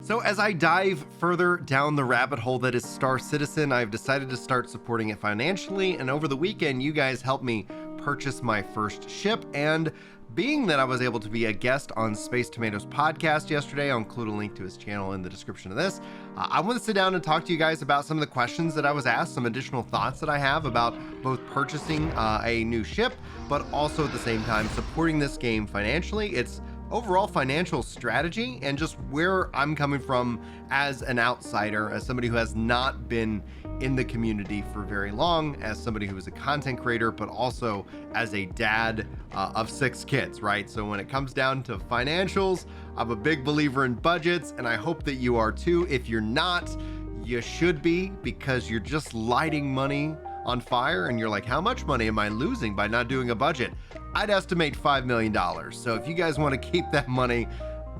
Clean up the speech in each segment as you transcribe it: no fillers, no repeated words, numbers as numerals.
So as I dive further down the rabbit hole that is Star Citizen, I've decided to start supporting it financially, and over the weekend you guys helped me purchase my first ship, and being that I was able to be a guest on Space Tomatoes podcast yesterday, I'll include a link to his channel in the description of this. I want to sit down and talk to you guys about some of the questions that I was asked, some additional thoughts that I have about both purchasing a new ship, but also at the same time supporting this game financially. It's overall financial strategy and just where I'm coming from as an outsider, as somebody who has not been in the community for very long, as somebody who is a content creator, but also as a dad of 6 kids, right? So when it comes down to financials, I'm a big believer in budgets, and I hope that you are too. If you're not, you should be, because you're just lighting money on fire and you're like, how much money am I losing by not doing a budget? I'd estimate $5 million. So if you guys want to keep that money,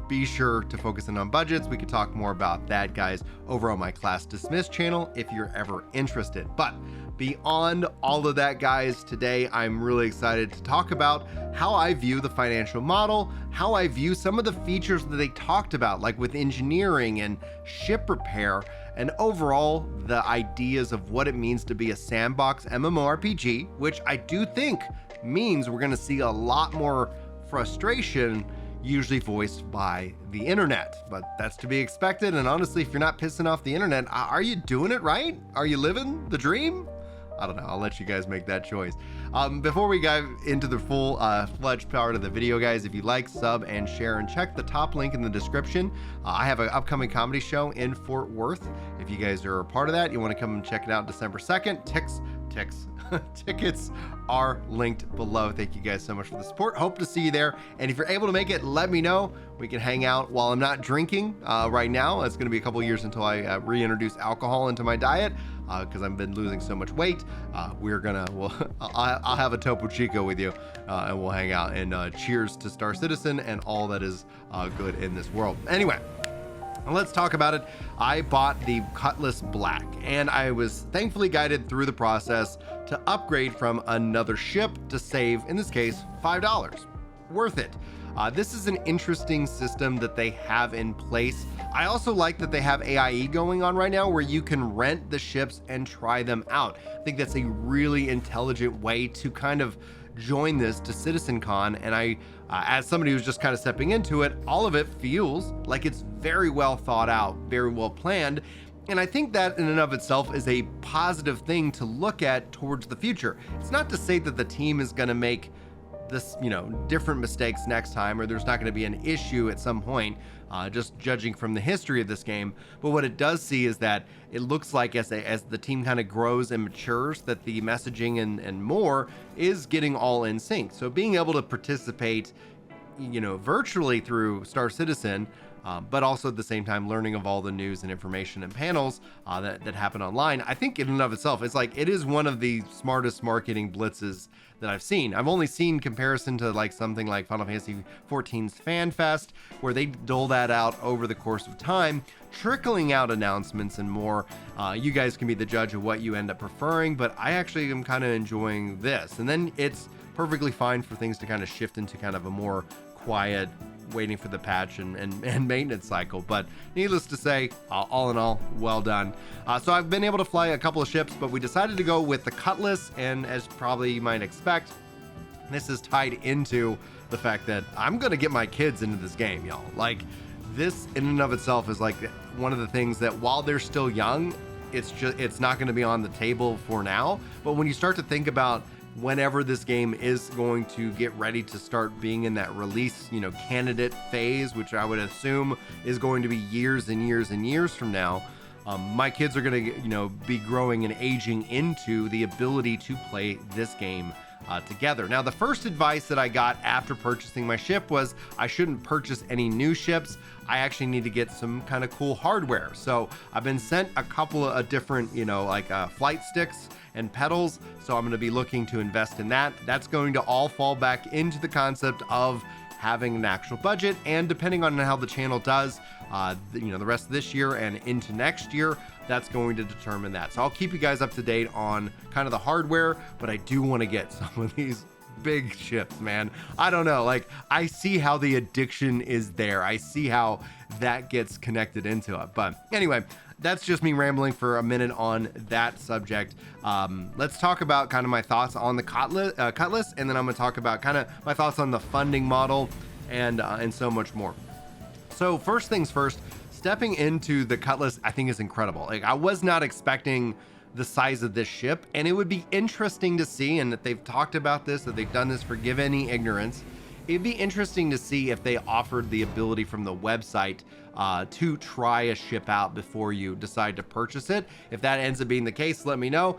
be sure to focus in on budgets. We could talk more about that, guys, over on my Class Dismissed channel if you're ever interested. But beyond all of that, guys, today I'm really excited to talk about how I view the financial model, how I view some of the features that they talked about, like with engineering and ship repair, and overall the ideas of what it means to be a sandbox MMORPG, which I do think means we're going to see a lot more frustration usually voiced by the internet, but that's to be expected. And honestly, if you're not pissing off the internet, are you doing it right? Are you living the dream? I don't know. I'll let you guys make that choice. Before we dive into the full fledged part of the video, guys, if you like, sub and share, and check the top link in the description. I have an upcoming comedy show in Fort Worth. If you guys are a part of that, you want to come and check it out December 2nd. Tickets are linked below. Thank you guys so much for the support. Hope to see you there. And if you're able to make it, let me know. We can hang out while I'm not drinking right now. It's going to be a couple years until I reintroduce alcohol into my diet because I've been losing so much weight. I'll have a Topo Chico with you and we'll hang out. And cheers to Star Citizen and all that is good in this world. Anyway, let's talk about it. I bought the Cutlass Black, and I was thankfully guided through the process to upgrade from another ship to save, in this case, $5. Worth it. This is an interesting system that they have in place. I also like that they have AIE going on right now where you can rent the ships and try them out. I think that's a really intelligent way to kind of join this to citizencon, and I as somebody who's just kind of stepping into it, all of it feels like it's very well thought out, very well planned. And I think that in and of itself is a positive thing to look at towards the future. It's not to say that the team is going to make this, different mistakes next time, or there's not going to be an issue at some point, just judging from the history of this game. But what it does see is that it looks like as the team kind of grows and matures, that the messaging and more is getting all in sync. So being able to participate, virtually through Star Citizen, but also at the same time learning of all the news and information and panels that happen online, I think in and of itself, it is one of the smartest marketing blitzes that I've seen. I've only seen comparison to like something like Final Fantasy XIV's Fan Fest, where they dole that out over the course of time, trickling out announcements and more. You guys can be the judge of what you end up preferring, but I actually am kind of enjoying this. And then it's perfectly fine for things to kind of shift into kind of a more quiet, waiting for the patch and maintenance cycle. But needless to say, all in all, well done. So I've been able to fly a couple of ships, but we decided to go with the Cutlass, and as probably you might expect, this is tied into the fact that I'm gonna get my kids into this game, y'all. Like, this in and of itself is like one of the things that while they're still young, it's not gonna be on the table for now. But when you start to think about whenever this game is going to get ready to start being in that release, candidate phase, which I would assume is going to be years and years and years from now, my kids are going to, be growing and aging into the ability to play this game together. Now, the first advice that I got after purchasing my ship was I shouldn't purchase any new ships. I actually need to get some kind of cool hardware. So I've been sent a couple of different, flight sticks and pedals. So I'm going to be looking to invest in that. That's going to all fall back into the concept of having an actual budget, and depending on how the channel does, the rest of this year and into next year, that's going to determine that. So I'll keep you guys up to date on kind of the hardware, but I do want to get some of these big ships, man. I don't know. Like, I see how the addiction is there. I see how that gets connected into it. But anyway, that's just me rambling for a minute on that subject. Let's talk about kind of my thoughts on the Cutlass, and then I'm going to talk about kind of my thoughts on the funding model and so much more. So first things first, stepping into the Cutlass, I think is incredible. Like, I was not expecting the size of this ship, and it would be interesting to see, and that they've talked about this, that they've done this, forgive any ignorance. It'd be interesting to see if they offered the ability from the website to try a ship out before you decide to purchase it. If that ends up being the case, let me know.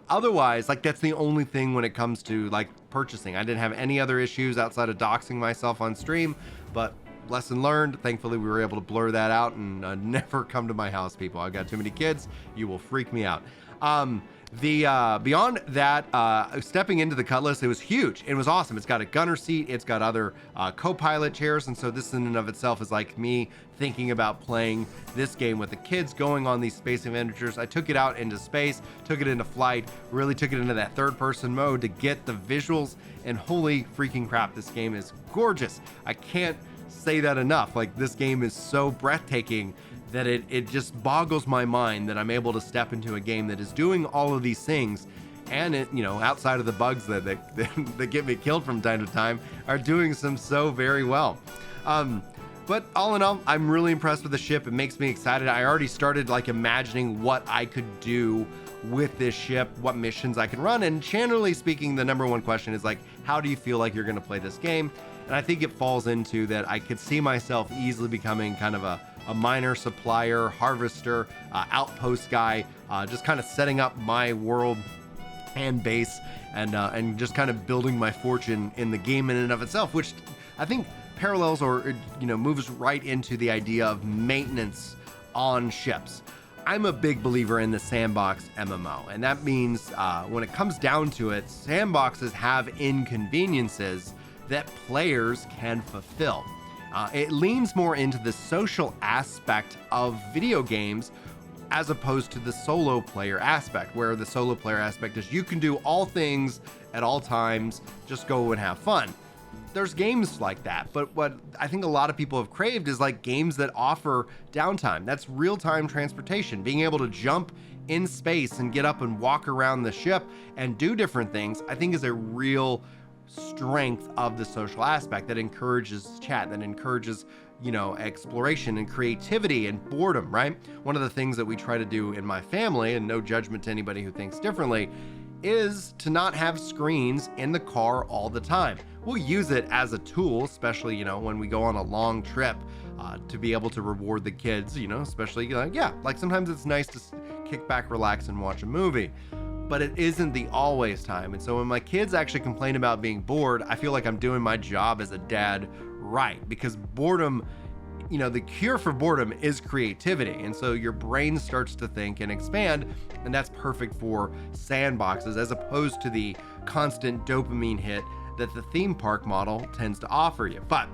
Otherwise, like, that's the only thing when it comes to like purchasing. I didn't have any other issues outside of doxing myself on stream, but lesson learned. Thankfully, we were able to blur that out and never come to my house, people. I got too many kids. You will freak me out. Beyond that, stepping into the Cutlass, it was huge. It was awesome. It's got a gunner seat. It's got other co-pilot chairs. And so this in and of itself is like me thinking about playing this game with the kids, going on these space adventures. I took it out into space, took it into flight, really took it into that third person mode to get the visuals, and holy freaking crap, this game is gorgeous. I can't say that enough. Like, this game is so breathtaking that it just boggles my mind that I'm able to step into a game that is doing all of these things, and it, you know, outside of the bugs that get me killed from time to time, are doing some so very well. But all in all, I'm really impressed with the ship. It makes me excited. I already started like imagining what I could do with this ship, what missions I can run. And generally speaking, the number one question is like, how do you feel like you're going to play this game? And I think it falls into that I could see myself easily becoming kind of a miner, supplier, harvester, outpost guy, just kind of setting up my world and base, and just kind of building my fortune in the game in and of itself, which I think parallels or, you know, moves right into the idea of maintenance on ships. I'm a big believer in the Sandbox MMO, and that means when it comes down to it, sandboxes have inconveniences that players can fulfill. It leans more into the social aspect of video games as opposed to the solo player aspect, where the solo player aspect is you can do all things at all times, just go and have fun. There's games like that, but what I think a lot of people have craved is like games that offer downtime. That's real-time transportation, being able to jump in space and get up and walk around the ship and do different things, I think is a real strength of the social aspect that encourages chat, that encourages, you know, exploration and creativity and boredom, right? One of the things that we try to do in my family, and no judgment to anybody who thinks differently, is to not have screens in the car all the time. We'll use it as a tool, especially, you know, when we go on a long trip, to be able to reward the kids, you know, especially like sometimes it's nice to kick back, relax, and watch a movie. But it isn't the always time. And so when my kids actually complain about being bored, I feel like I'm doing my job as a dad right, because boredom, you know, the cure for boredom is creativity. And so your brain starts to think and expand, and that's perfect for sandboxes as opposed to the constant dopamine hit that the theme park model tends to offer you. But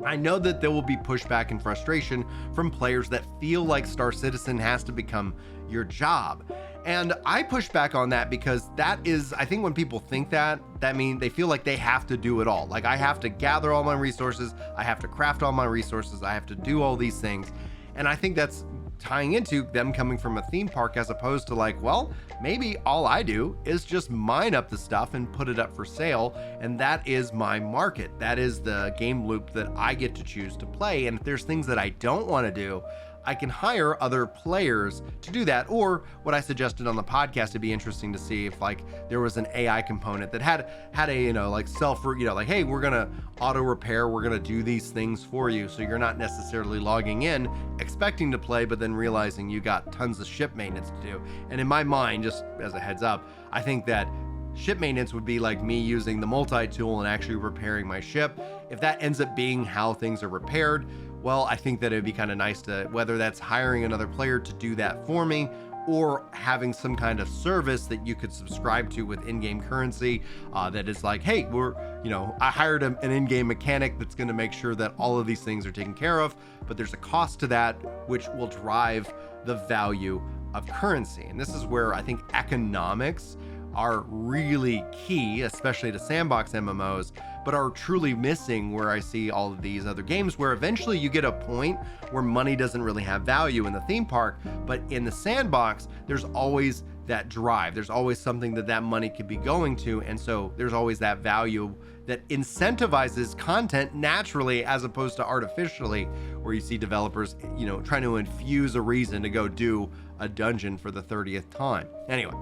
I know that there will be pushback and frustration from players that feel like Star Citizen has to become your job. And I push back on that because that is, I think when people think that means they feel like they have to do it all. Like, I have to gather all my resources, I have to craft all my resources, I have to do all these things. And I think that's tying into them coming from a theme park as opposed to like, well, maybe all I do is just mine up the stuff and put it up for sale. And that is my market. That is the game loop that I get to choose to play. And if there's things that I don't want to do, I can hire other players to do that. Or what I suggested on the podcast, it'd be interesting to see if like there was an AI component that had a, you know, like like, hey, we're gonna auto repair, we're gonna do these things for you, so you're not necessarily logging in expecting to play, but then realizing you got tons of ship maintenance to do. And in my mind, just as a heads up, I think that ship maintenance would be like me using the multi-tool and actually repairing my ship. If that ends up being how things are repaired, well, I think that it'd be kind of nice to, whether that's hiring another player to do that for me or having some kind of service that you could subscribe to with in-game currency, that is like, hey, I hired an in-game mechanic that's going to make sure that all of these things are taken care of, but there's a cost to that, which will drive the value of currency. And this is where I think economics are really key, especially to sandbox MMOs, but are truly missing where I see all of these other games where eventually you get a point where money doesn't really have value in the theme park, but in the sandbox, there's always that drive. There's always something that money could be going to. And so there's always that value that incentivizes content naturally as opposed to artificially, where you see developers, you know, trying to infuse a reason to go do a dungeon for the 30th time. Anyway,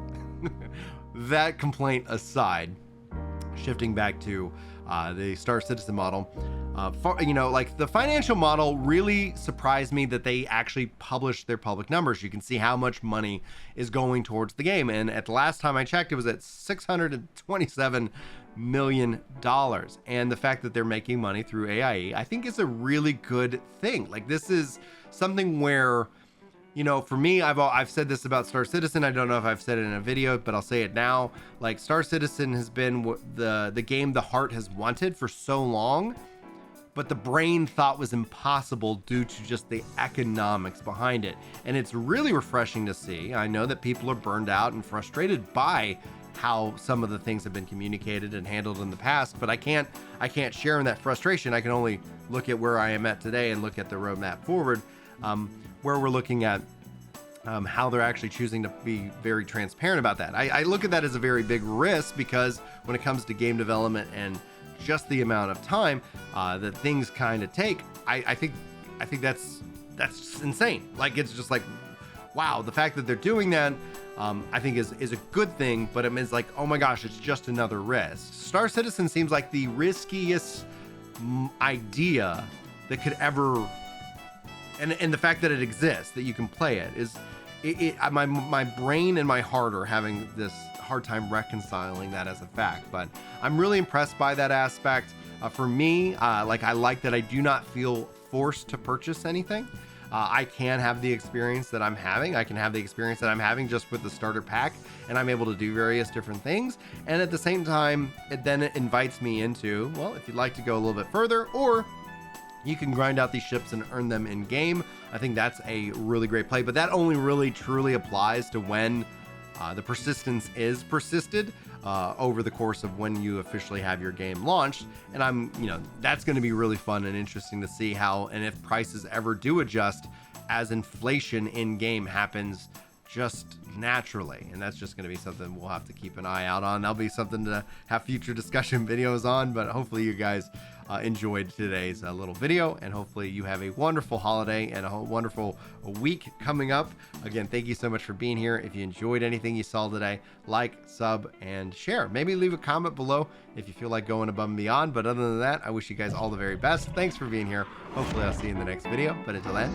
that complaint aside, shifting back to the Star Citizen model, you know, like the financial model really surprised me that they actually published their public numbers. You can see how much money is going towards the game. And at the last time I checked, it was at $627 million. And the fact that they're making money through AIE, I think is a really good thing. Like, this is something where, you know, for me, I've said this about Star Citizen. I don't know if I've said it in a video, but I'll say it now. Like, Star Citizen has been the game the heart has wanted for so long, but the brain thought was impossible due to just the economics behind it. And it's really refreshing to see. I know that people are burned out and frustrated by how some of the things have been communicated and handled in the past, but I can't share in that frustration. I can only look at where I am at today and look at the roadmap forward, where we're looking at how they're actually choosing to be very transparent about that. I look at that as a very big risk, because when it comes to game development and just the amount of time that things kind of take, I think that's insane. Like, it's just like, wow, the fact that they're doing that, I think is a good thing, but it means like, oh my gosh, it's just another risk. Star Citizen seems like the riskiest idea that could ever, and the fact that it exists, that you can play it, is my brain and my heart are having this hard time reconciling that as a fact. But I'm really impressed by that aspect. For me, like, I like that I do not feel forced to purchase anything. I can have the experience that I'm having. I can have the experience that I'm having just with the starter pack, and I'm able to do various different things. And at the same time, it invites me into, well, if you'd like to go a little bit further, or you can grind out these ships and earn them in game. I think that's a really great play, but that only really truly applies to when the persistence is persisted over the course of when you officially have your game launched. And that's going to be really fun and interesting to see how, and if prices ever do adjust as inflation in game happens just naturally. And that's just going to be something we'll have to keep an eye out on. That'll be something to have future discussion videos on, but hopefully you guys enjoyed today's little video, and hopefully you have a wonderful holiday and a wonderful week coming up. Again, thank you so much for being here. If you enjoyed anything you saw today, like, sub, and share. Maybe leave a comment below if you feel like going above and beyond. But other than that, I wish you guys all the very best. Thanks for being here. Hopefully I'll see you in the next video. But until then,